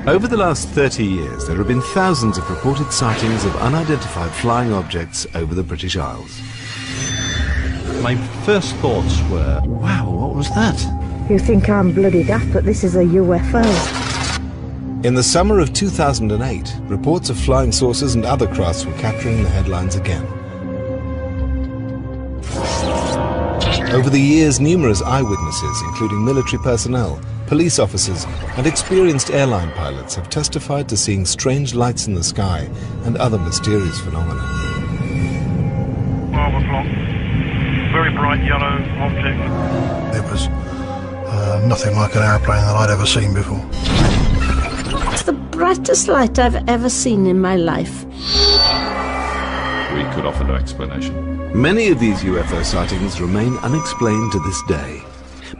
Over the last 30 years, there have been thousands of reported sightings of unidentified flying objects over the British Isles. My first thoughts were, wow, what was that? You think I'm bloody daft, but this is a UFO. In the summer of 2008, reports of flying saucers and other crafts were capturing the headlines again. Over the years, numerous eyewitnesses, including military personnel, police officers and experienced airline pilots, have testified to seeing strange lights in the sky and other mysterious phenomena. Marble block, very bright yellow object. It was nothing like an airplane that I'd ever seen before. It's the brightest light I've ever seen in my life. We could offer no explanation. Many of these UFO sightings remain unexplained to this day.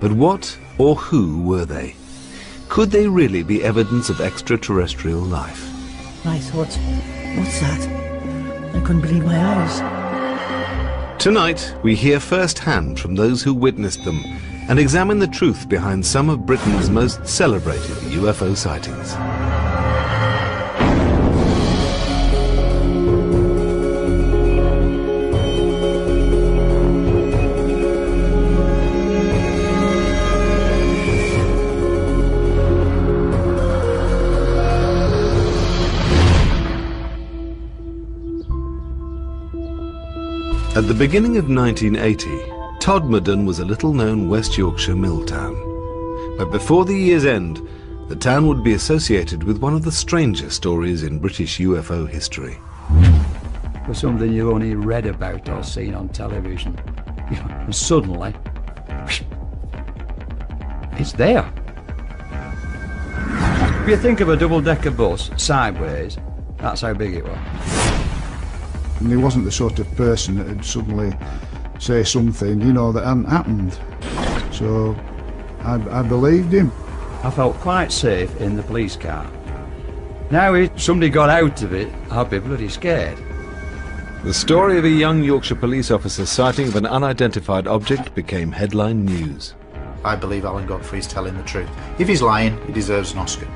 But what or who were they? Could they really be evidence of extraterrestrial life? I thought, what's that? I couldn't believe my eyes. Tonight, we hear firsthand from those who witnessed them and examine the truth behind some of Britain's most celebrated UFO sightings. At the beginning of 1980, Todmorden was a little-known West Yorkshire mill town. But before the year's end, the town would be associated with one of the stranger stories in British UFO history. It was something you only read about or seen on television. And suddenly, it's there. If you think of a double-decker bus sideways, that's how big it was. And he wasn't the sort of person that would suddenly say something, you know, that hadn't happened. So I believed him. I felt quite safe in the police car. Now if somebody got out of it, I'd be bloody scared. The story of a young Yorkshire police officer's sighting of an unidentified object became headline news. I believe Alan Godfrey's telling the truth. If he's lying, he deserves an Oscar.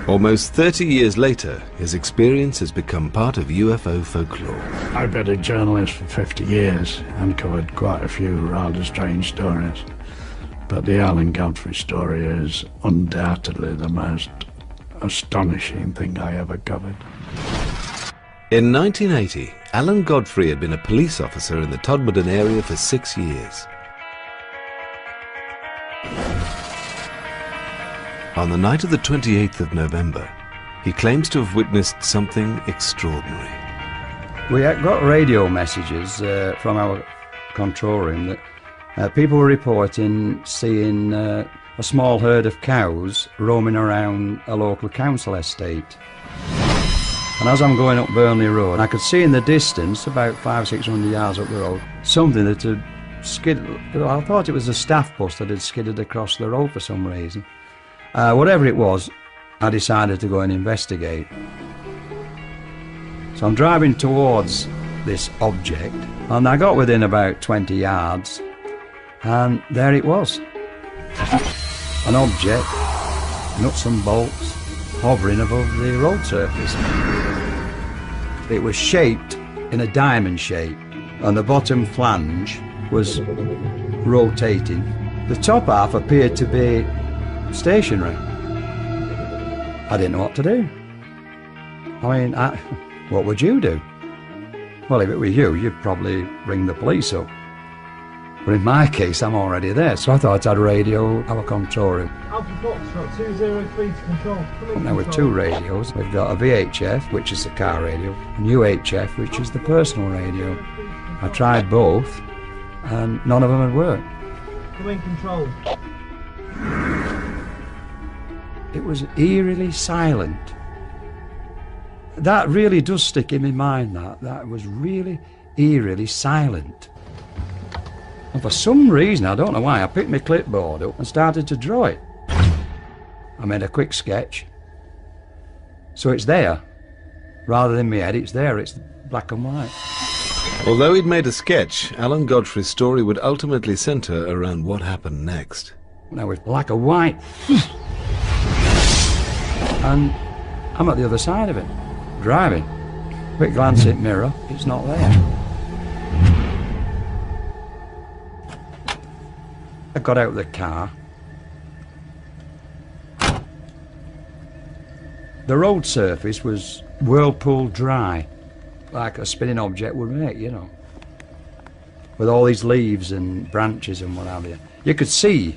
Almost 30 years later, his experience has become part of UFO folklore. I've been a journalist for 50 years and covered quite a few rather strange stories. But the Alan Godfrey story is undoubtedly the most astonishing thing I ever covered. In 1980, Alan Godfrey had been a police officer in the Todmorden area for 6 years. On the night of the 28th of November, he claims to have witnessed something extraordinary. We got radio messages from our control room that people were reporting seeing a small herd of cows roaming around a local council estate. And as I'm going up Burnley Road, I could see in the distance, about 500-600 yards up the road, something that had skidded. I thought it was a staff bus that had skidded across the road for some reason. Whatever it was, I decided to go and investigate. So I'm driving towards this object, and I got within about 20 yards, and there it was. An object, nuts and bolts, hovering above the road surface. It was shaped in a diamond shape, and the bottom flange was rotating. The top half appeared to be stationary. I didn't know what to do. I mean, what would you do? Well, if it were you, you'd probably ring the police up. But in my case, I'm already there, so I thought I'd radio our control room. Alpha Foxtrot 203 to control. Now with two radios, we've got a VHF, which is the car radio, and UHF, which is the personal radio. I tried both, and none of them had worked. Come in, control. It was eerily silent. That really does stick in my mind, that was really eerily silent. And for some reason, I don't know why, I picked my clipboard up and started to draw it. I made a quick sketch. So it's there. Rather than my head, it's there, it's black and white. Although he'd made a sketch, Alan Godfrey's story would ultimately centre around what happened next. Now with black and white. and I'm at the other side of it, driving. Quick glance at mirror, it's not there. I got out of the car. The road surface was whirlpool dry, like a spinning object would make, you know, with all these leaves and branches and what have you. You could see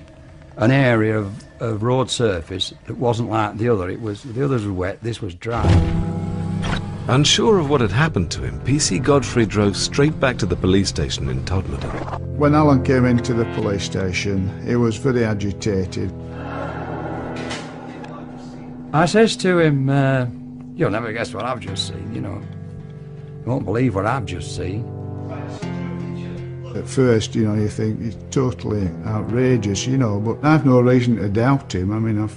an area of road surface that wasn't like the other. The others were wet, this was dry. Unsure of what had happened to him, PC Godfrey drove straight back to the police station in Todmorden. When Alan came into the police station, he was very agitated. I says to him, you'll never guess what I've just seen, you know. You won't believe what I've just seen. At first, you know, you think he's totally outrageous, you know, but I've no reason to doubt him. I mean,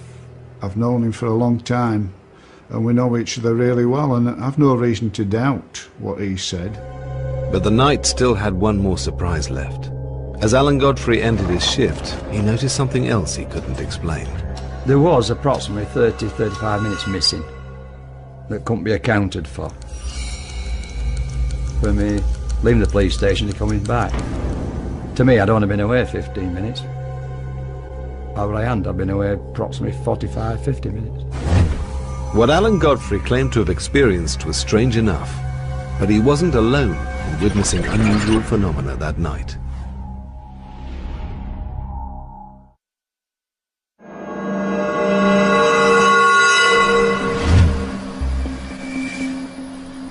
I've known him for a long time, and we know each other really well, and I've no reason to doubt what he said. But the night still had one more surprise left. As Alan Godfrey ended his shift, he noticed something else he couldn't explain. There was approximately 30-35 minutes missing that couldn't be accounted for. For me leaving the police station to coming back. To me, I'd only been away 15 minutes. I'd been away approximately 45-50 minutes. What Alan Godfrey claimed to have experienced was strange enough, but he wasn't alone in witnessing unusual phenomena that night.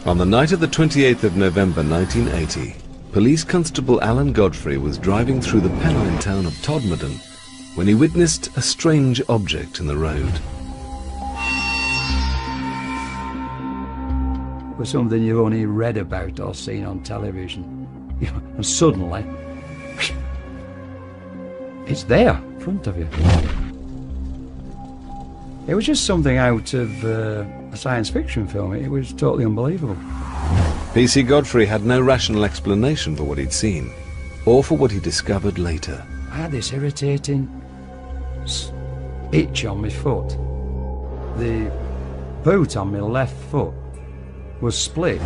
On the night of the 28th of November 1980, Police Constable Alan Godfrey was driving through the Pennine town of Todmorden when he witnessed a strange object in the road. It was something you only read about or seen on television. And suddenly, it's there in front of you. It was just something out of a science fiction film. It was totally unbelievable. PC Godfrey had no rational explanation for what he'd seen, or for what he discovered later. I had this irritating itch on my foot. The boot on my left foot was split.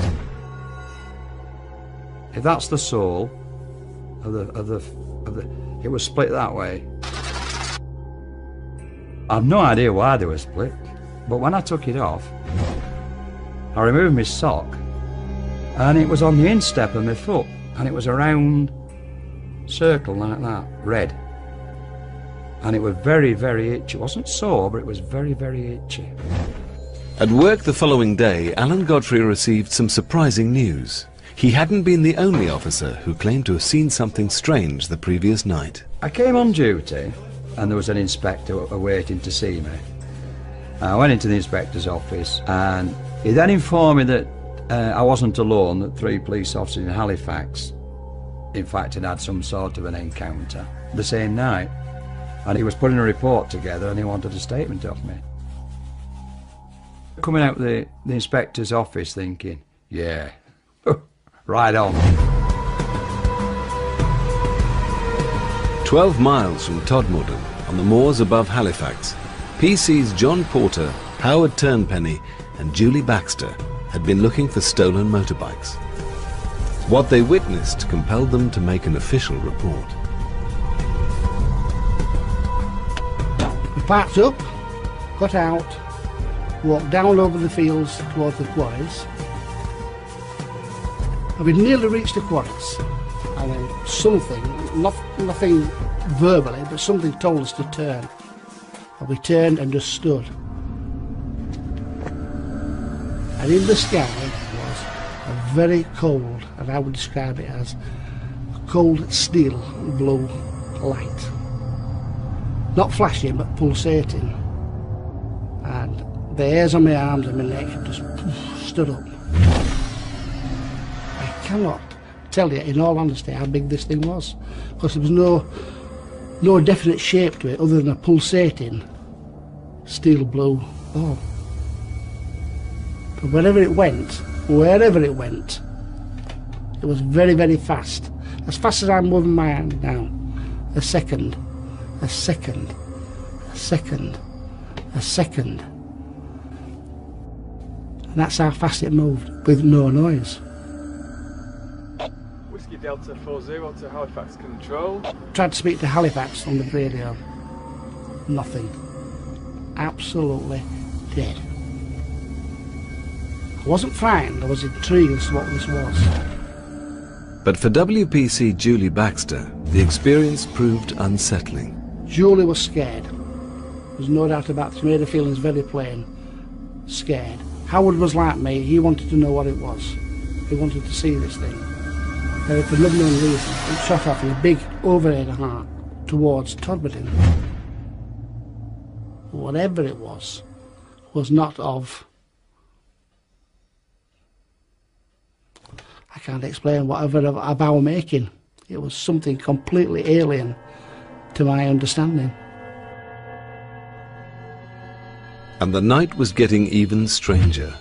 If that's the sole of the, it was split that way. I've no idea why they were split, but when I took it off, I removed my sock, and it was on the instep of my foot, and it was a round circle like that, red. And it was very, very itchy. It wasn't sore, but it was very, very itchy. At work the following day, Alan Godfrey received some surprising news. He hadn't been the only officer who claimed to have seen something strange the previous night. I came on duty, and there was an inspector waiting to see me. I went into the inspector's office, and he then informed me that I wasn't alone, that 3 police officers in Halifax, in fact, had some sort of an encounter the same night. And he was putting a report together, and he wanted a statement of me. Coming out of the inspector's office thinking, yeah, right on. 12 miles from Todmorden, on the moors above Halifax, PC's John Porter, Howard Turnpenny and Julie Baxter had been looking for stolen motorbikes. What they witnessed compelled them to make an official report. We parked up, got out, walked down over the fields towards the quarries, and we'd nearly reached the quarries, and then something, nothing verbally, but something told us to turn. And we turned and just stood. And in the sky was a very cold, and I would describe it as a cold steel blue light. Not flashing, but pulsating. And the hairs on my arms and my neck just stood up. I cannot tell you, in all honesty, how big this thing was, because there was no definite shape to it other than a pulsating steel blue ball. But wherever it went, it was very, very fast. As fast as I'm moving my hand now. A second, a second, a second, a second. And that's how fast it moved, with no noise. Whiskey Delta 40 to Halifax Control. Tried to speak to Halifax on the radio. Nothing. Absolutely dead. I wasn't frightened, I was intrigued as to what this was. But for WPC Julie Baxter, the experience proved unsettling. Julie was scared. There's no doubt about it. She made her feelings very plain. Scared. Howard was like me. He wanted to know what it was. He wanted to see this thing. And for no known reason, it shot off in a big overhead heart towards Todmorden. Whatever it was not of... I can't explain whatever of our making. It was something completely alien to my understanding. And the night was getting even stranger.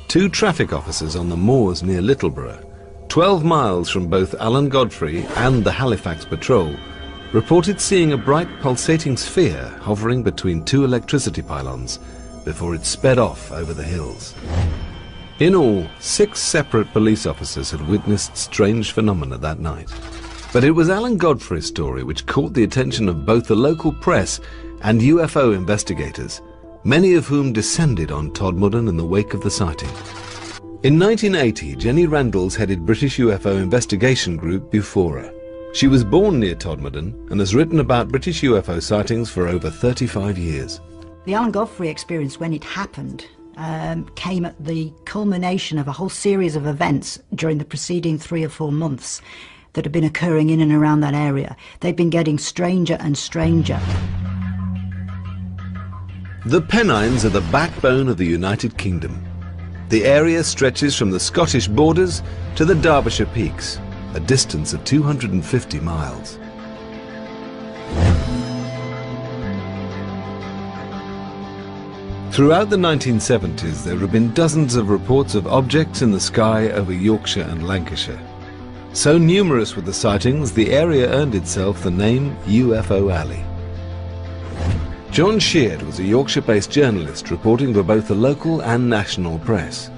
2 traffic officers on the moors near Littleborough, 12 miles from both Alan Godfrey and the Halifax patrol, reported seeing a bright pulsating sphere hovering between 2 electricity pylons before it sped off over the hills. In all, 6 separate police officers had witnessed strange phenomena that night. But it was Alan Godfrey's story which caught the attention of both the local press and UFO investigators, many of whom descended on Todmorden in the wake of the sighting. In 1980, Jenny Randalls headed British UFO investigation group Bufora. She was born near Todmorden and has written about British UFO sightings for over 35 years. The Alan Godfrey experience, when it happened, came at the culmination of a whole series of events during the preceding 3 or 4 months that had been occurring in and around that area. They'd been getting stranger and stranger. The Pennines are the backbone of the United Kingdom. The area stretches from the Scottish borders to the Derbyshire Peaks, a distance of 250 miles. Throughout the 1970s, there have been dozens of reports of objects in the sky over Yorkshire and Lancashire. So numerous were the sightings, the area earned itself the name UFO Alley. John Sheard was a Yorkshire-based journalist reporting for both the local and national press.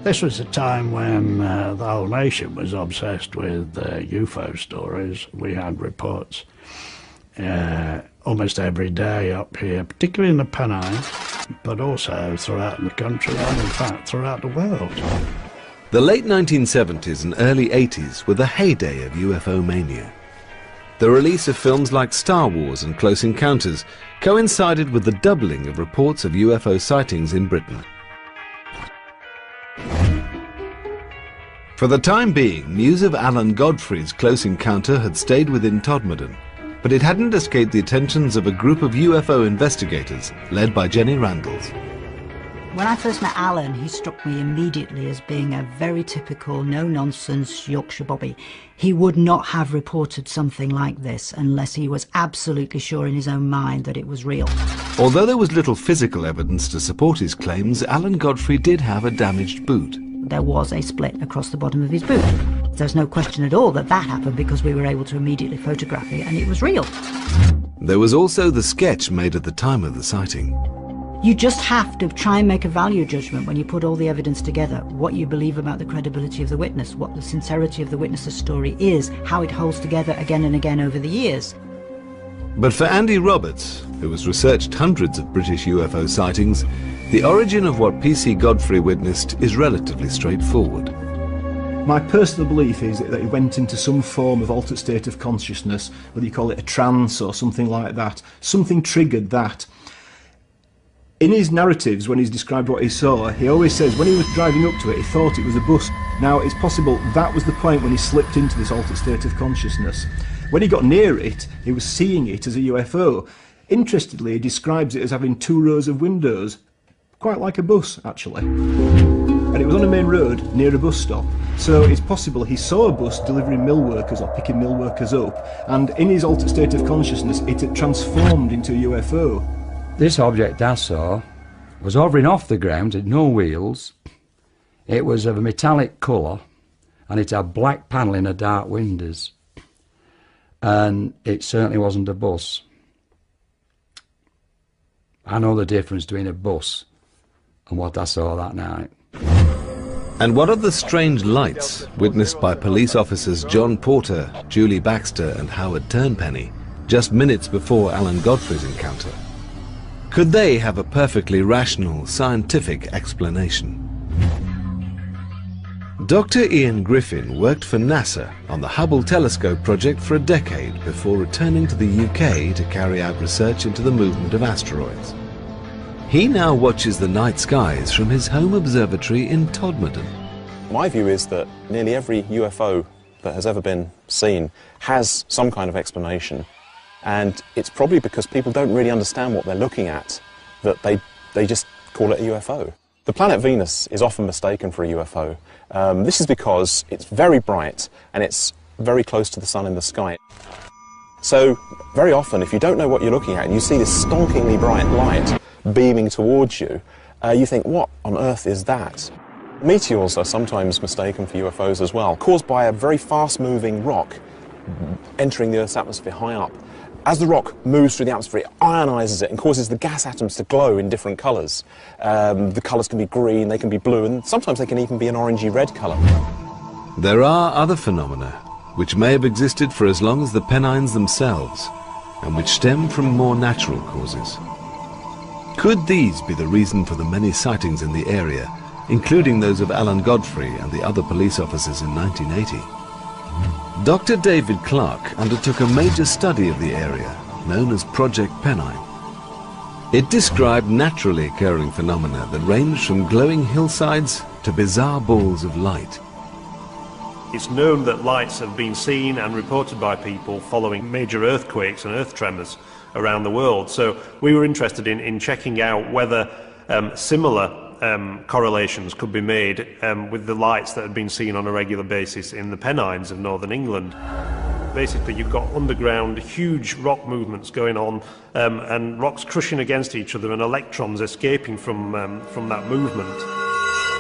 This was a time when the whole nation was obsessed with UFO stories. We had reports almost every day up here, particularly in the Pennines, but also throughout the country and in fact throughout the world. The late 1970s and early 80s were the heyday of UFO mania. The release of films like Star Wars and Close Encounters coincided with the doubling of reports of UFO sightings in Britain. For the time being, news of Alan Godfrey's close encounter had stayed within Todmorden, but it hadn't escaped the attentions of a group of UFO investigators led by Jenny Randalls. When I first met Alan, he struck me immediately as being a very typical, no-nonsense Yorkshire bobby. He would not have reported something like this unless he was absolutely sure in his own mind that it was real. Although there was little physical evidence to support his claims, Alan Godfrey did have a damaged boot. There was a split across the bottom of his boot. There's no question at all that that happened because we were able to immediately photograph it and it was real. There was also the sketch made at the time of the sighting. You just have to try and make a value judgment when you put all the evidence together, what you believe about the credibility of the witness, what the sincerity of the witness's story is, how it holds together again and again over the years. But for Andy Roberts, who has researched hundreds of British UFO sightings, the origin of what PC Godfrey witnessed is relatively straightforward. My personal belief is that he went into some form of altered state of consciousness, whether you call it a trance or something like that. Something triggered that. In his narratives, when he's described what he saw, he always says when he was driving up to it, he thought it was a bus. Now, it's possible that was the point when he slipped into this altered state of consciousness. When he got near it, he was seeing it as a UFO. Interestingly, he describes it as having 2 rows of windows, quite like a bus, actually. And it was on a main road near a bus stop. So it's possible he saw a bus delivering mill workers or picking mill workers up, and in his altered state of consciousness, it had transformed into a UFO. This object I saw was hovering off the ground, it had no wheels. It was of a metallic colour and it had black panelling and dark windows. And it certainly wasn't a bus. I know the difference between a bus and what I saw that night. And what of the strange lights witnessed by police officers John Porter, Julie Baxter and Howard Turnpenny just minutes before Alan Godfrey's encounter? Could they have a perfectly rational, scientific explanation? Dr. Ian Griffin worked for NASA on the Hubble telescope project for a decade before returning to the UK to carry out research into the movement of asteroids. He now watches the night skies from his home observatory in Todmorden. My view is that nearly every UFO that has ever been seen has some kind of explanation, and it's probably because people don't really understand what they're looking at that they just call it a UFO. The planet Venus is often mistaken for a UFO. This is because it's very bright and it's very close to the sun in the sky. So very often, if you don't know what you're looking at and you see this stonkingly bright light beaming towards you, you think, what on earth is that? Meteors are sometimes mistaken for UFOs as well, caused by a very fast-moving rock entering the Earth's atmosphere high up. As the rock moves through the atmosphere, it ionizes it and causes the gas atoms to glow in different colours. The colours can be green, they can be blue, and sometimes they can even be an orangey-red colour. There are other phenomena which may have existed for as long as the Pennines themselves, and which stem from more natural causes. Could these be the reason for the many sightings in the area, including those of Alan Godfrey and the other police officers in 1980? Dr. David Clarke undertook a major study of the area, known as Project Pennine. It described naturally occurring phenomena that ranged from glowing hillsides to bizarre balls of light. It's known that lights have been seen and reported by people following major earthquakes and earth tremors around the world. So we were interested in checking out whether similar correlations could be made with the lights that had been seen on a regular basis in the Pennines of northern England. Basically, you've got underground huge rock movements going on and rocks crushing against each other and electrons escaping from that movement.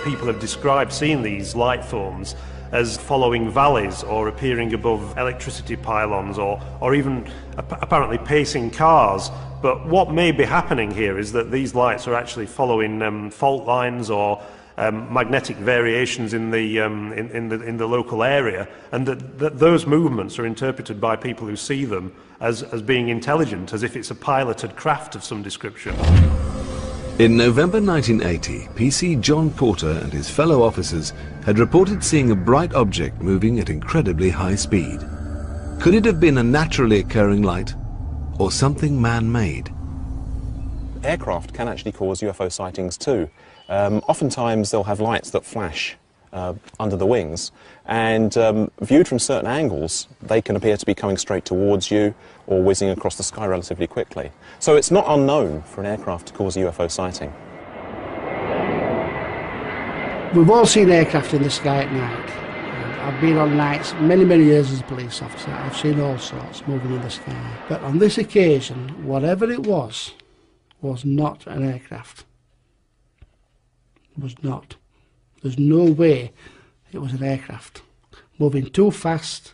People have described seeing these light forms as following valleys or appearing above electricity pylons or even apparently pacing cars. But what may be happening here is that these lights are actually following fault lines or magnetic variations in the local area, and that those movements are interpreted by people who see them as being intelligent, as if it's a piloted craft of some description. In November 1980, PC John Porter and his fellow officers had reported seeing a bright object moving at incredibly high speed. Could it have been a naturally occurring light, or something man-made? Aircraft can actually cause UFO sightings too. Oftentimes they'll have lights that flash under the wings, and viewed from certain angles they can appear to be coming straight towards you or whizzing across the sky relatively quickly. So it's not unknown for an aircraft to cause a UFO sighting. We've all seen aircraft in the sky at night. I've been on nights many years as a police officer. I've seen all sorts moving in the sky. But on this occasion, whatever it was not an aircraft. It was not. There's no way it was an aircraft. Moving too fast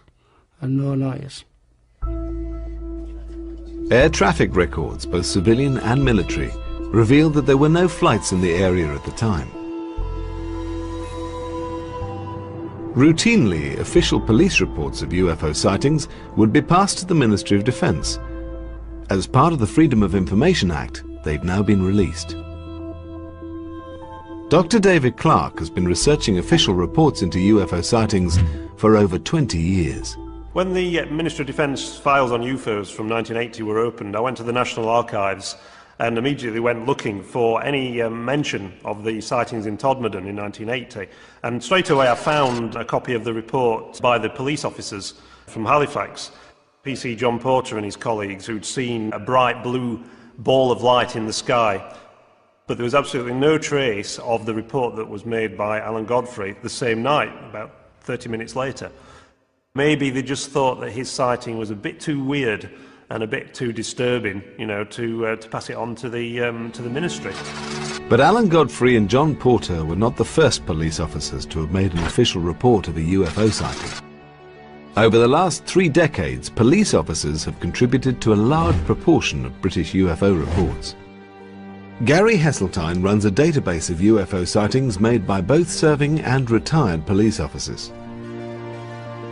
and no noise. Air traffic records, both civilian and military, revealed that there were no flights in the area at the time. Routinely, official police reports of UFO sightings would be passed to the Ministry of Defence. As part of the Freedom of Information Act, they've now been released. Dr. David Clarke has been researching official reports into UFO sightings for over 20 years. When the Ministry of Defence files on UFOs from 1980 were opened, I went to the National Archives and immediately went looking for any mention of the sightings in Todmorden in 1980. And straight away I found a copy of the report by the police officers from Halifax, PC John Porter and his colleagues, who'd seen a bright blue ball of light in the sky. But there was absolutely no trace of the report that was made by Alan Godfrey the same night, about 30 minutes later. Maybe they just thought that his sighting was a bit too weird and a bit too disturbing, to pass it on to the ministry. But Alan Godfrey and John Porter were not the first police officers to have made an official report of a UFO sighting. Over the last 3 decades, police officers have contributed to a large proportion of British UFO reports. Gary Heseltine runs a database of UFO sightings made by both serving and retired police officers.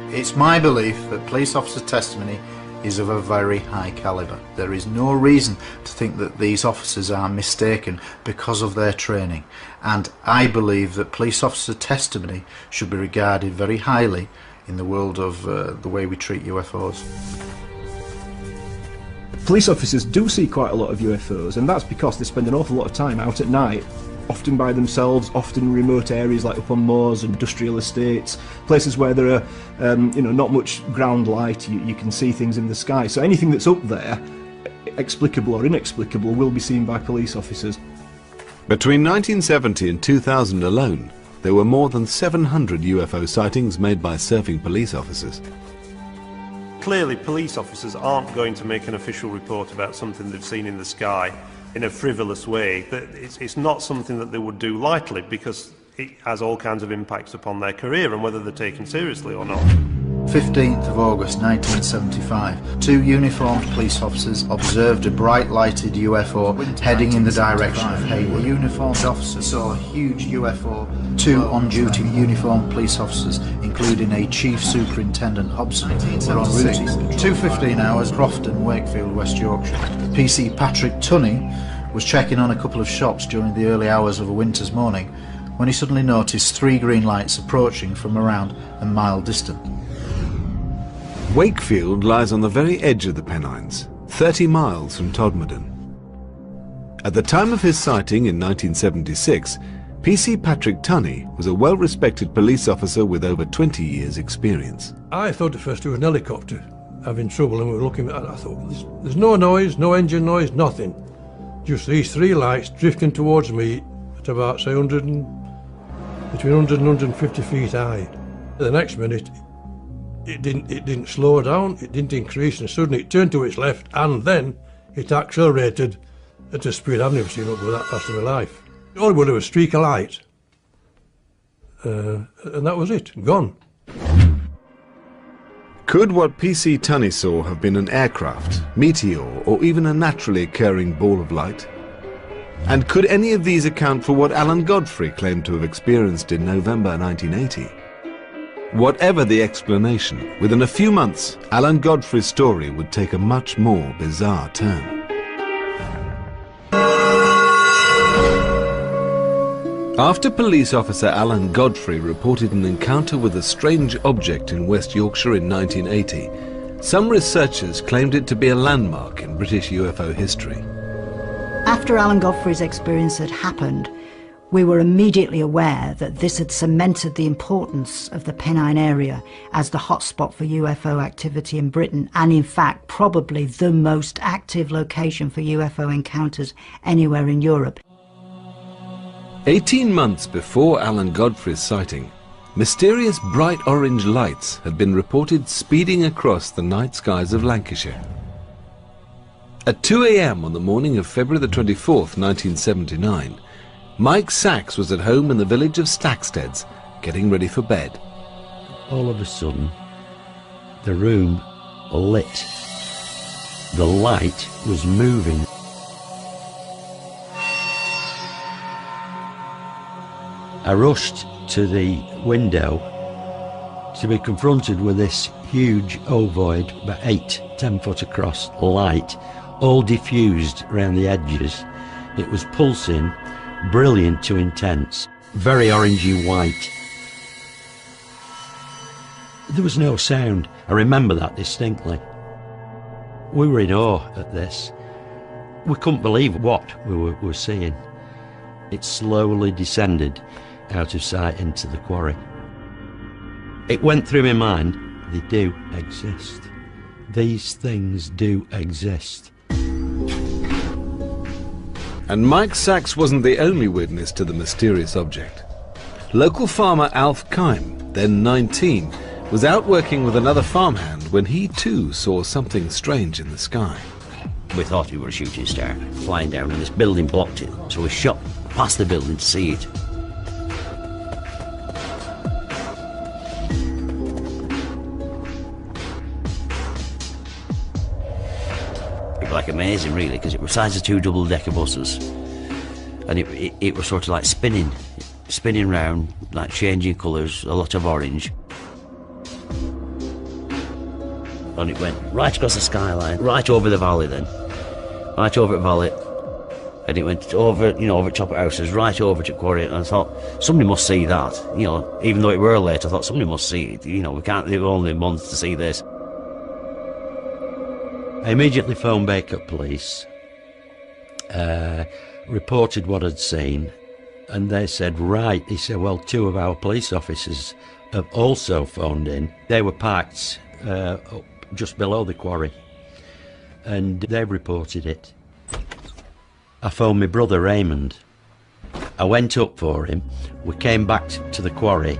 It's my belief that police officer testimony is of a very high calibre. There is no reason to think that these officers are mistaken because of their training, and I believe that police officer testimony should be regarded very highly in the world of the way we treat UFOs. Police officers do see quite a lot of UFOs, and that's because they spend an awful lot of time out at night, often by themselves, often in remote areas like up on moors, industrial estates, places where there are not much ground light. You can see things in the sky, so anything that's up there, explicable or inexplicable, will be seen by police officers. Between 1970 and 2000 alone, there were more than 700 UFO sightings made by serving police officers. Clearly, police officers aren't going to make an official report about something they've seen in the sky in a frivolous way. It's not something that they would do lightly, because it has all kinds of impacts upon their career and whether they're taken seriously or not. 15th of August 1975, 2 uniformed police officers observed a bright lighted UFO heading in the direction of Hayward. A uniformed officer saw a huge UFO. 2 on-duty uniformed police officers, including a Chief Superintendent Hobson, were en route. 2:15 hours, Crofton, Wakefield, West Yorkshire. PC Patrick Tunney was checking on a couple of shops during the early hours of a winter's morning when he suddenly noticed 3 green lights approaching from around a mile distant. Wakefield lies on the very edge of the Pennines, 30 miles from Todmorden. At the time of his sighting in 1976, PC Patrick Tunney was a well-respected police officer with over 20 years' experience. I thought at first it was an helicopter having trouble, and we were looking at it. I thought, there's no noise, no engine noise, nothing. Just these 3 lights drifting towards me at about, say, between 100 and 150 feet high. The next minute, it didn't slow down, it didn't increase, and suddenly it turned to its left, and then it accelerated at a speed I've never seen it go that fast in my life. All it was a streak of light, and that was it, gone. Could what PC Tunney saw have been an aircraft, meteor, or even a naturally occurring ball of light? And could any of these account for what Alan Godfrey claimed to have experienced in November 1980? Whatever the explanation, within a few months, Alan Godfrey's story would take a much more bizarre turn. After police officer Alan Godfrey reported an encounter with a strange object in West Yorkshire in 1980, some researchers claimed it to be a landmark in British UFO history. After Alan Godfrey's experience had happened, we were immediately aware that this had cemented the importance of the Pennine area as the hotspot for UFO activity in Britain, and in fact probably the most active location for UFO encounters anywhere in Europe. 18 months before Alan Godfrey's sighting, mysterious bright orange lights had been reported speeding across the night skies of Lancashire. At 2 a.m. on the morning of February the 24th, 1979, Mike Sachs was at home in the village of Stacksteads, getting ready for bed. All of a sudden, the room lit. The light was moving. I rushed to the window to be confronted with this huge ovoid, about 8-10 foot across, light, all diffused around the edges. It was pulsing, brilliant to intense, very orangey white. There was no sound. I remember that distinctly. We were in awe at this. We couldn't believe what we were seeing. It slowly descended out of sight into the quarry. It went through my mind, they do exist. These things do exist. And Mike Sachs wasn't the only witness to the mysterious object. Local farmer Alf Kime, then 19, was out working with another farmhand when he too saw something strange in the sky. We thought we were a shooting star flying down, and this building blocked it, so we shot past the building to see it. Like amazing, really, because it was the size of 2 double-decker buses. and it was sort of like spinning round, like changing colours, a lot of orange. And it went right across the skyline, right over the valley then, right over the valley, and it went over, you know, over top of houses, right over to quarry, and I thought, somebody must see that, you know, even though it were late, I thought somebody must see it, you know, we can't, they were only months to see this. I immediately phoned Baker Police, reported what I'd seen, and they said, right, he said, well, 2 of our police officers have also phoned in. They were parked up just below the quarry, and they reported it. I phoned my brother Raymond. I went up for him. We came back to the quarry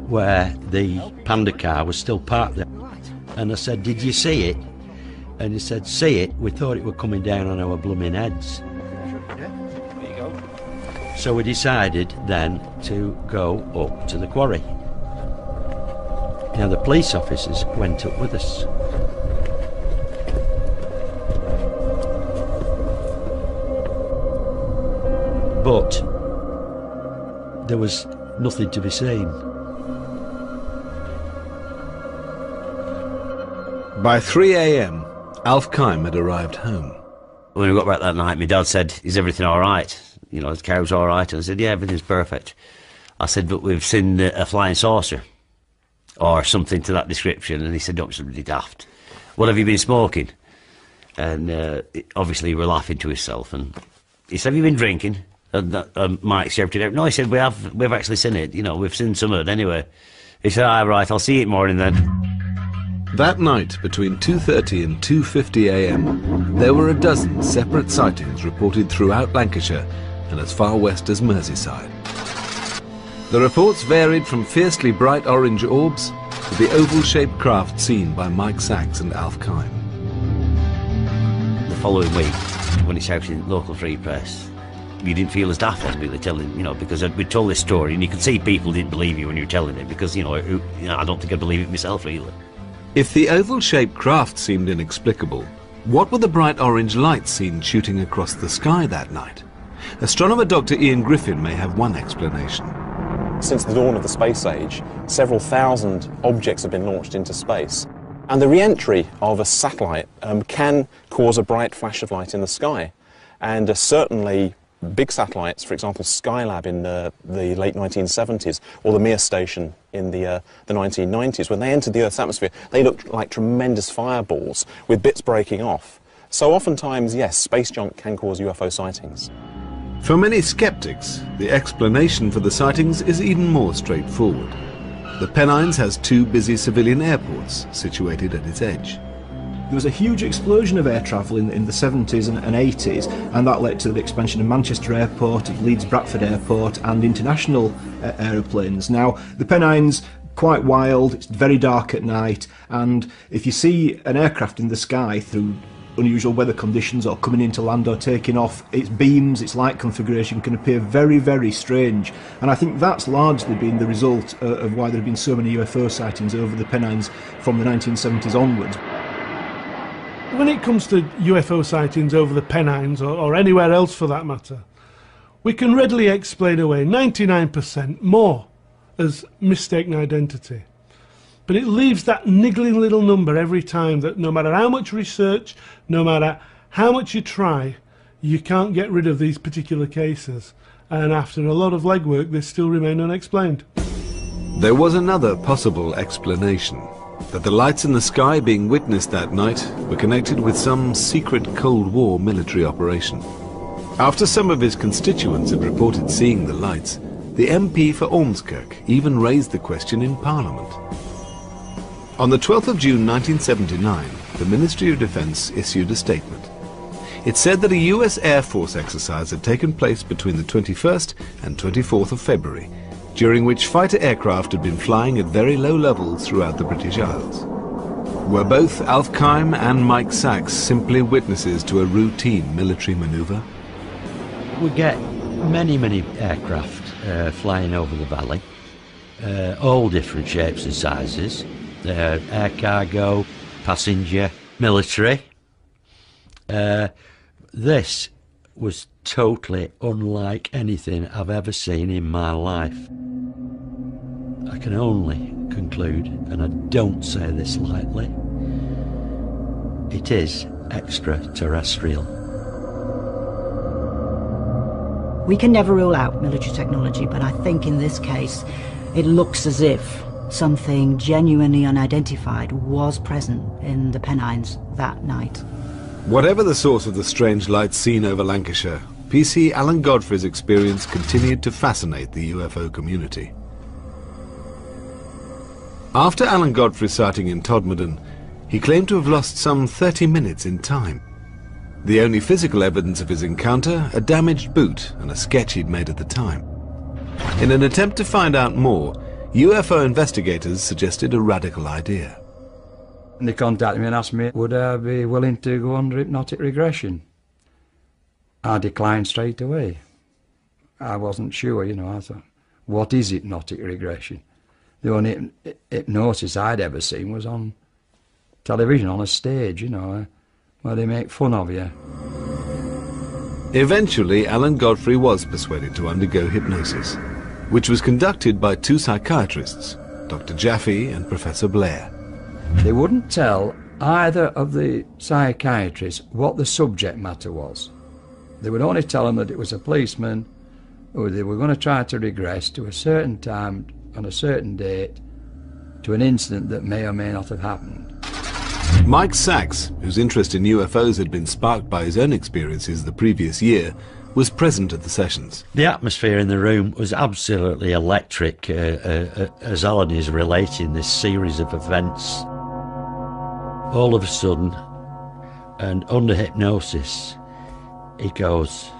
where the Panda car was still parked there. And I said, did you see it? And he said, see it? We thought it were coming down on our blooming heads. There you go. So we decided then to go up to the quarry. Now the police officers went up with us. But there was nothing to be seen. By 3 a.m, Alf Kime had arrived home. When we got back that night, my dad said, is everything all right? You know, the cow's all right? And I said, yeah, everything's perfect. I said, but we've seen a flying saucer, or something to that description. And he said, don't be somebody daft. What have you been smoking? And obviously he was laughing to himself. And he said, have you been drinking? And Mike shouted out, no, he said, we've actually seen it. You know, we've seen some of it anyway. He said, all right, I'll see you in the morning then. That night, between 2:30 and 2:50 a.m, there were a dozen separate sightings reported throughout Lancashire and as far west as Merseyside. The reports varied from fiercely bright orange orbs to the oval-shaped craft seen by Mike Sachs and Alf Kime. The following week, when it's out in local free press, you didn't feel as daft as really telling, you know, because we told this story and you could see people didn't believe you when you were telling it, because, you know, I don't think I'd believe it myself, really. If the oval-shaped craft seemed inexplicable, what were the bright orange lights seen shooting across the sky that night? Astronomer Dr. Ian Griffin may have one explanation. Since the dawn of the space age, several thousand objects have been launched into space. And the re-entry of a satellite can cause a bright flash of light in the sky. And certainly big satellites, for example Skylab in the late 1970s, or the Mir station in the 1990s, when they entered the Earth's atmosphere, they looked like tremendous fireballs with bits breaking off. So oftentimes, yes, space junk can cause UFO sightings. For many skeptics, the explanation for the sightings is even more straightforward. The Pennines has 2 busy civilian airports situated at its edge. There was a huge explosion of air travel in the 70s and 80s, and that led to the expansion of Manchester Airport, of Leeds Bradford Airport, and international aeroplanes. Now, the Pennines, quite wild, it's very dark at night, and if you see an aircraft in the sky through unusual weather conditions or coming into land or taking off, its beams, its light configuration can appear very, very strange. And I think that's largely been the result of why there have been so many UFO sightings over the Pennines from the 1970s onwards. When it comes to UFO sightings over the Pennines, or anywhere else for that matter, we can readily explain away 99% more as mistaken identity. But it leaves that niggling little number every time that no matter how much research, no matter how much you try, you can't get rid of these particular cases. And after a lot of legwork, they still remain unexplained. There was another possible explanation, that the lights in the sky being witnessed that night were connected with some secret Cold War military operation. After some of his constituents had reported seeing the lights, the MP for Ormskirk even raised the question in Parliament. On the 12th of June 1979, the Ministry of Defence issued a statement. It said that a US Air Force exercise had taken place between the 21st and 24th of February, during which fighter aircraft had been flying at very low levels throughout the British Isles. Were both Alf Kime and Mike Sachs simply witnesses to a routine military manoeuvre? We get many aircraft flying over the valley, all different shapes and sizes. Air cargo, passenger, military. This was totally unlike anything I've ever seen in my life. I can only conclude, and I don't say this lightly, it is extraterrestrial. We can never rule out military technology, but I think in this case it looks as if something genuinely unidentified was present in the Pennines that night. Whatever the source of the strange lights seen over Lancashire, PC Alan Godfrey's experience continued to fascinate the UFO community. After Alan Godfrey's sighting in Todmorden, he claimed to have lost some 30 minutes in time. The only physical evidence of his encounter, a damaged boot and a sketch he'd made at the time. In an attempt to find out more, UFO investigators suggested a radical idea. And they contacted me and asked me, would I be willing to go under hypnotic regression? I declined straight away. I wasn't sure, you know. I thought, what is hypnotic regression? The only hypnosis I'd ever seen was on television, on a stage, you know, where they make fun of you. Eventually, Alan Godfrey was persuaded to undergo hypnosis, which was conducted by two psychiatrists, Dr. Jaffe and Professor Blair. They wouldn't tell either of the psychiatrists what the subject matter was. They would only tell them that it was a policeman who they were going to try to regress to a certain time on a certain date to an incident that may or may not have happened. Mike Sachs, whose interest in UFOs had been sparked by his own experiences the previous year, was present at the sessions. The atmosphere in the room was absolutely electric as Alan is relating this series of events. All of a sudden, and under hypnosis, he goes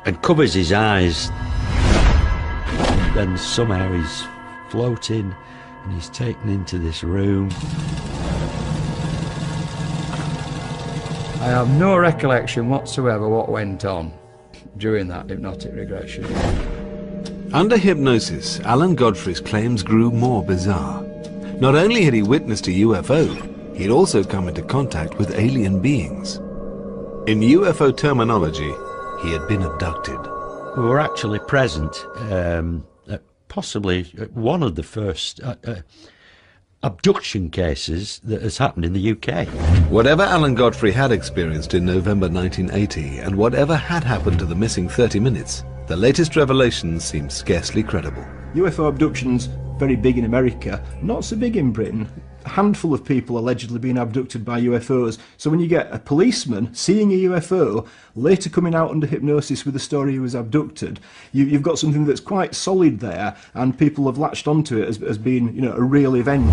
and covers his eyes. Then somehow he's floating and he's taken into this room. I have no recollection whatsoever what went on during that hypnotic regression. Under hypnosis, Alan Godfrey's claims grew more bizarre. Not only had he witnessed a UFO, he'd also come into contact with alien beings. In UFO terminology, he had been abducted. We were actually present at possibly one of the first abduction cases that has happened in the UK. Whatever Alan Godfrey had experienced in November 1980, and whatever had happened to the missing 30 minutes, the latest revelations seem scarcely credible. UFO abductions, very big in America, not so big in Britain. A handful of people allegedly being abducted by UFOs. So when you get a policeman seeing a UFO, later coming out under hypnosis with the story he was abducted, you've got something that's quite solid there, and people have latched onto it as being, you know, a real event.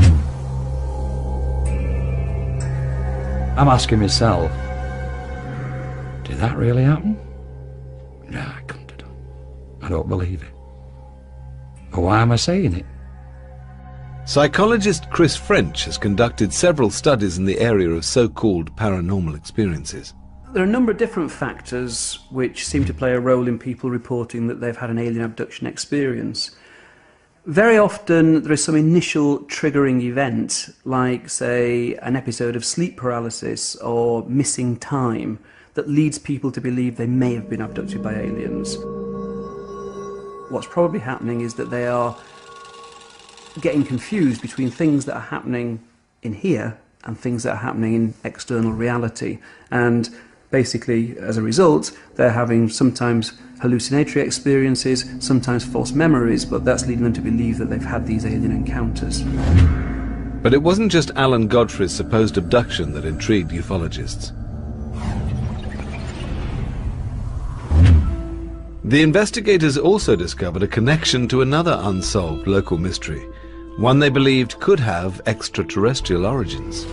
I'm asking myself, did that really happen? No, I couldn't have done. I don't believe it. But why am I saying it? Psychologist Chris French has conducted several studies in the area of so-called paranormal experiences. There are a number of different factors which seem to play a role in people reporting that they've had an alien abduction experience. Very often there is some initial triggering event, like, say, an episode of sleep paralysis or missing time, that leads people to believe they may have been abducted by aliens. What's probably happening is that they are getting confused between things that are happening in here and things that are happening in external reality, and basically as a result they're having sometimes hallucinatory experiences, sometimes false memories, but that's leading them to believe that they've had these alien encounters. But it wasn't just Alan Godfrey's supposed abduction that intrigued ufologists. The investigators also discovered a connection to another unsolved local mystery, one they believed could have extraterrestrial origins.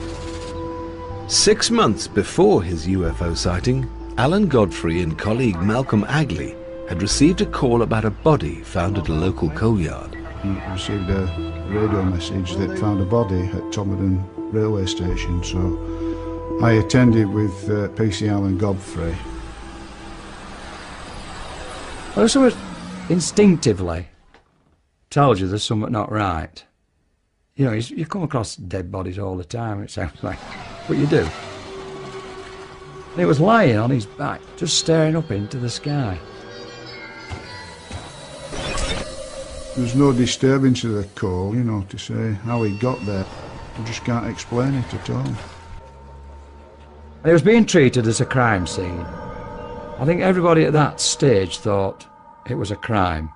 6 months before his UFO sighting, Alan Godfrey and colleague Malcolm Agley had received a call about a body found at a local coal yard. He received a radio message that found a body at Todmorden railway station, so I attended with PC Alan Godfrey. Well, someone instinctively tells you there's something not right. You know, you come across dead bodies all the time, it sounds like, but you do. And it was lying on his back, just staring up into the sky. There's no disturbance of the call, you know, to say how he got there. I just can't explain it at all. And it was being treated as a crime scene. I think everybody at that stage thought it was a crime.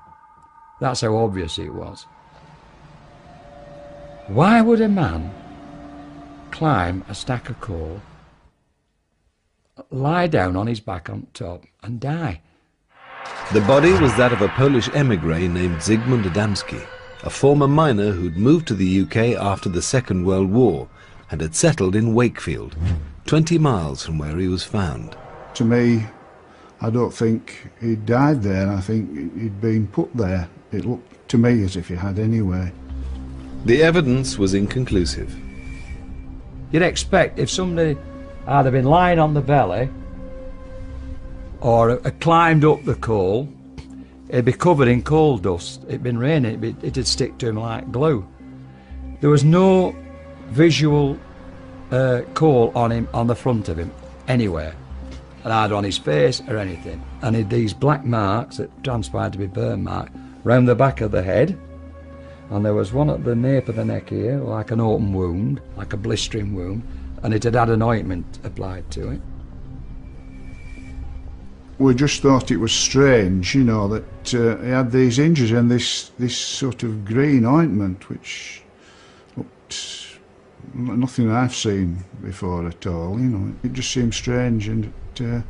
That's how obvious it was. Why would a man climb a stack of coal, lie down on his back on top and die? The body was that of a Polish émigré named Zygmunt Adamski, a former miner who'd moved to the UK after the Second World War and had settled in Wakefield, 20 miles from where he was found. To me, I don't think he died there. I think he'd been put there. It looked to me as if he had anyway. The evidence was inconclusive. You'd expect if somebody had been lying on the belly or climbed up the coal, it'd be covered in coal dust. It'd been raining, it'd stick to him like glue. There was no visual coal on him, on the front of him, anywhere, either on his face or anything. And he had these black marks that transpired to be burn marks round the back of the head, and there was one at the nape of the neck here, like an open wound, like a blistering wound, and it had had an ointment applied to it. We just thought it was strange, you know, that he had these injuries and this sort of green ointment, which looked nothing I've seen before at all, you know. It just seemed strange and a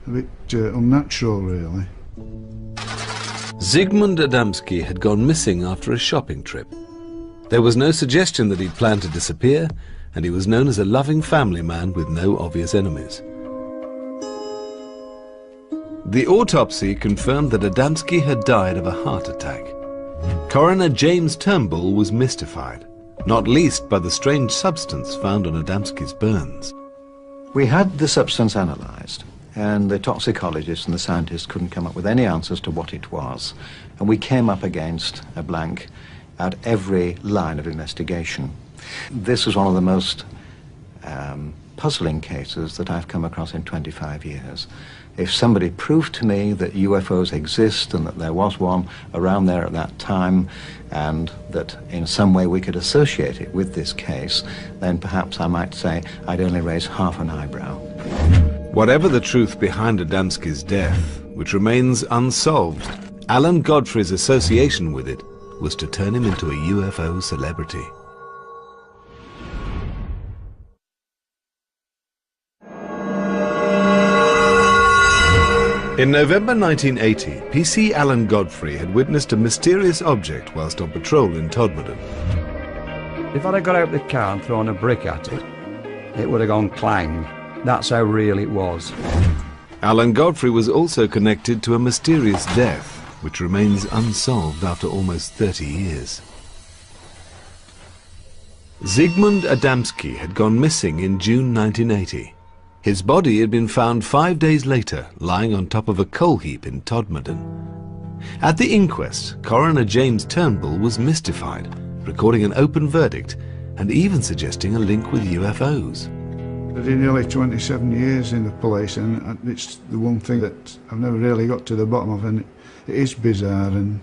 bit unnatural, really. Zygmunt Adamski had gone missing after a shopping trip. There was no suggestion that he'd planned to disappear, and he was known as a loving family man with no obvious enemies. The autopsy confirmed that Adamski had died of a heart attack. Coroner James Turnbull was mystified, not least by the strange substance found on Adamski's burns. We had the substance analysed, and the toxicologists and the scientists couldn't come up with any answers to what it was. And we came up against a blank at every line of investigation. This was one of the most puzzling cases that I've come across in 25 years. If somebody proved to me that UFOs exist and that there was one around there at that time, and that in some way we could associate it with this case, then perhaps I might say I'd only raise half an eyebrow. Whatever the truth behind Adamski's death, which remains unsolved, Alan Godfrey's association with it was to turn him into a UFO celebrity. In November 1980, PC Alan Godfrey had witnessed a mysterious object whilst on patrol in Todmorden. If I'd have got out the car and thrown a brick at it, it would have gone clang. That's how real it was. Alan Godfrey was also connected to a mysterious death, which remains unsolved after almost 30 years. Zygmunt Adamski had gone missing in June 1980. His body had been found 5 days later, lying on top of a coal heap in Todmorden. At the inquest, Coroner James Turnbull was mystified, recording an open verdict and even suggesting a link with UFOs. I did nearly 27 years in the police, and it's the one thing that I've never really got to the bottom of, and it is bizarre, and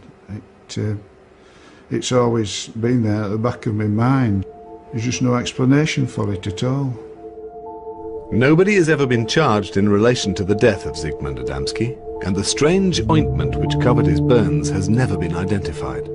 it's always been there at the back of my mind. There's just no explanation for it at all. Nobody has ever been charged in relation to the death of Zygmunt Adamski, and the strange ointment which covered his burns has never been identified.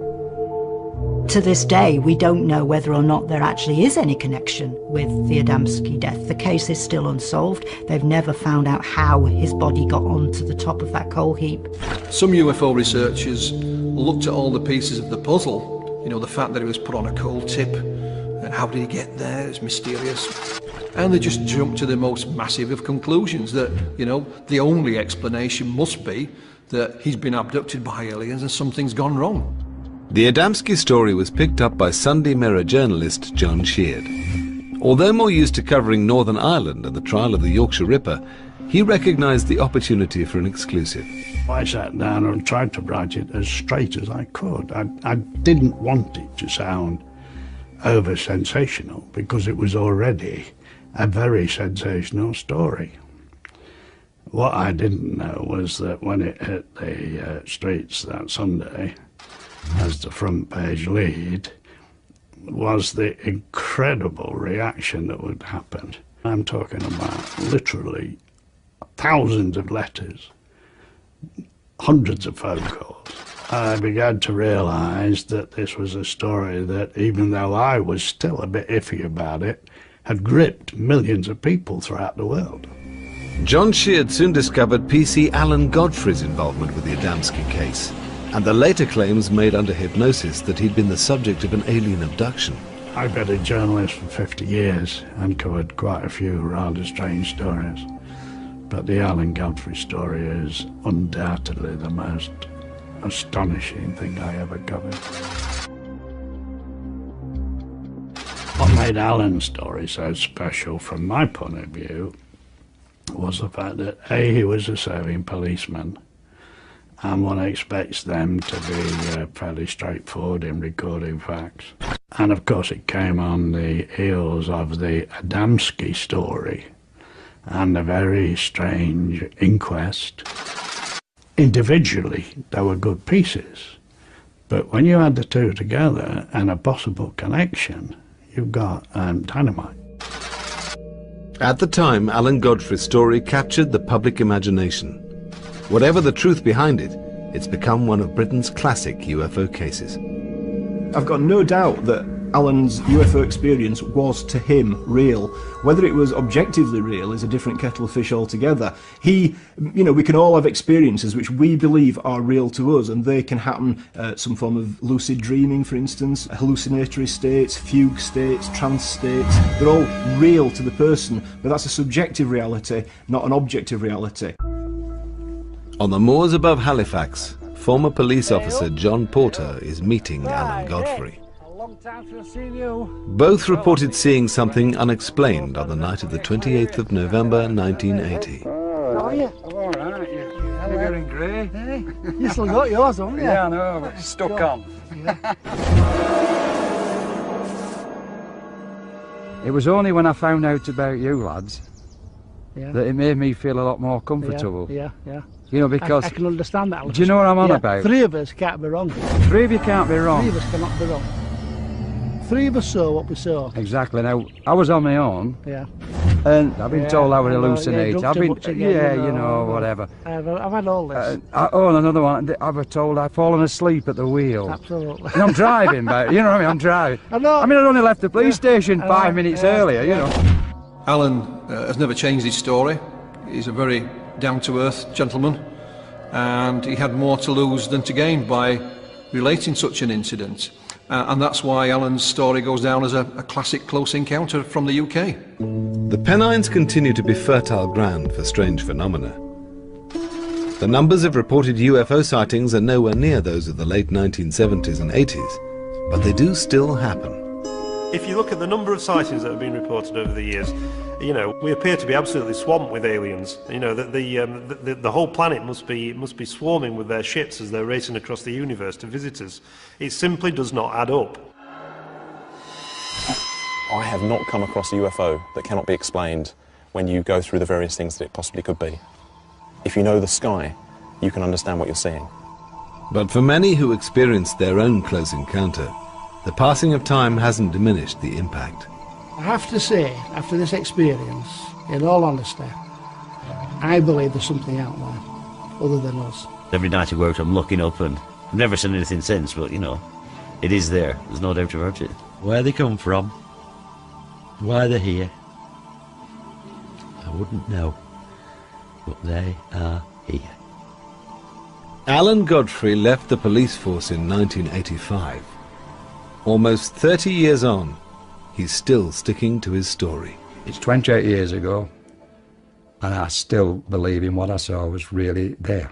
To this day, we don't know whether or not there actually is any connection with the Adamski death. The case is still unsolved. They've never found out how his body got onto the top of that coal heap. Some UFO researchers looked at all the pieces of the puzzle. You know, the fact that it was put on a coal tip, and how did he get there? It's mysterious. And they just jumped to the most massive of conclusions that, you know, the only explanation must be that he's been abducted by aliens and something's gone wrong. The Adamski story was picked up by Sunday Mirror journalist John Sheard. Although more used to covering Northern Ireland and the trial of the Yorkshire Ripper, he recognised the opportunity for an exclusive. I sat down and tried to write it as straight as I could. I didn't want it to sound over-sensational, because it was already a very sensational story. What I didn't know was that when it hit the streets that Sunday, as the front page lead, was the incredible reaction that would happen. I'm talking about literally thousands of letters, hundreds of phone calls. I began to realise that this was a story that, even though I was still a bit iffy about it, had gripped millions of people throughout the world. John Sheard soon discovered PC Alan Godfrey's involvement with the Adamski case, and the later claims made under hypnosis that he'd been the subject of an alien abduction. I've been a journalist for 50 years and covered quite a few rather strange stories, but the Alan Godfrey story is undoubtedly the most astonishing thing I ever covered. What made Alan's story so special from my point of view was the fact that A, he was a serving policeman, and one expects them to be fairly straightforward in recording facts. And of course it came on the heels of the Adamski story and a very strange inquest. Individually, they were good pieces, but when you add the two together and a possible connection, you've got dynamite. At the time, Alan Godfrey's story captured the public imagination. Whatever the truth behind it, it's become one of Britain's classic UFO cases. I've got no doubt that Alan's UFO experience was to him real. Whether it was objectively real is a different kettle of fish altogether. We can all have experiences which we believe are real to us, and they can happen some form of lucid dreaming, for instance, hallucinatory states, fugue states, trance states. They're all real to the person, but that's a subjective reality, not an objective reality. On the moors above Halifax, former police officer John Porter is meeting Alan Godfrey. Both reported seeing something unexplained on the night of the 28th of November 1980. How are you? I'm all right, you're getting grey. Hey, you still got yours, haven't you? Yeah, I know, but stuck on. It was only when I found out about you lads that it made me feel a lot more comfortable. Yeah. You know, because... I can understand that. Do you know what I'm on about? Three of us can't be wrong. Three of you can't be wrong. Three of us cannot be wrong. Three of us saw what we saw. Exactly. Now, I was on my own. Yeah. And I've been told I would hallucinate. I've been, whatever. I've had all this. And another one. I was told I've fallen asleep at the wheel. Absolutely. And I'm driving, but you know what I mean. I'm driving. I know. I mean, I'd only left the police station 5 minutes earlier. You know. Alan has never changed his story. He's a very down-to-earth gentleman, and he had more to lose than to gain by relating such an incident. And that's why Alan's story goes down as a classic close encounter from the UK. The Pennines continue to be fertile ground for strange phenomena. The numbers of reported UFO sightings are nowhere near those of the late 1970s and 80s, but they do still happen. If you look at the number of sightings that have been reported over the years, you know, we appear to be absolutely swamped with aliens. You know, that the whole planet must be swarming with their ships as they're racing across the universe to visit us. It simply does not add up. I have not come across a UFO that cannot be explained when you go through the various things that it possibly could be. If you know the sky, you can understand what you're seeing. But for many who experienced their own close encounter, the passing of time hasn't diminished the impact. I have to say, after this experience, in all honesty, I believe there's something out there other than us. Every night I work, I'm looking up, and I've never seen anything since, but you know, it is there. There's no doubt about it. Where they come from, why they're here, I wouldn't know, but they are here. Alan Godfrey left the police force in 1985. Almost 30 years on, he's still sticking to his story. It's 28 years ago, and I still believe in what I saw was really there.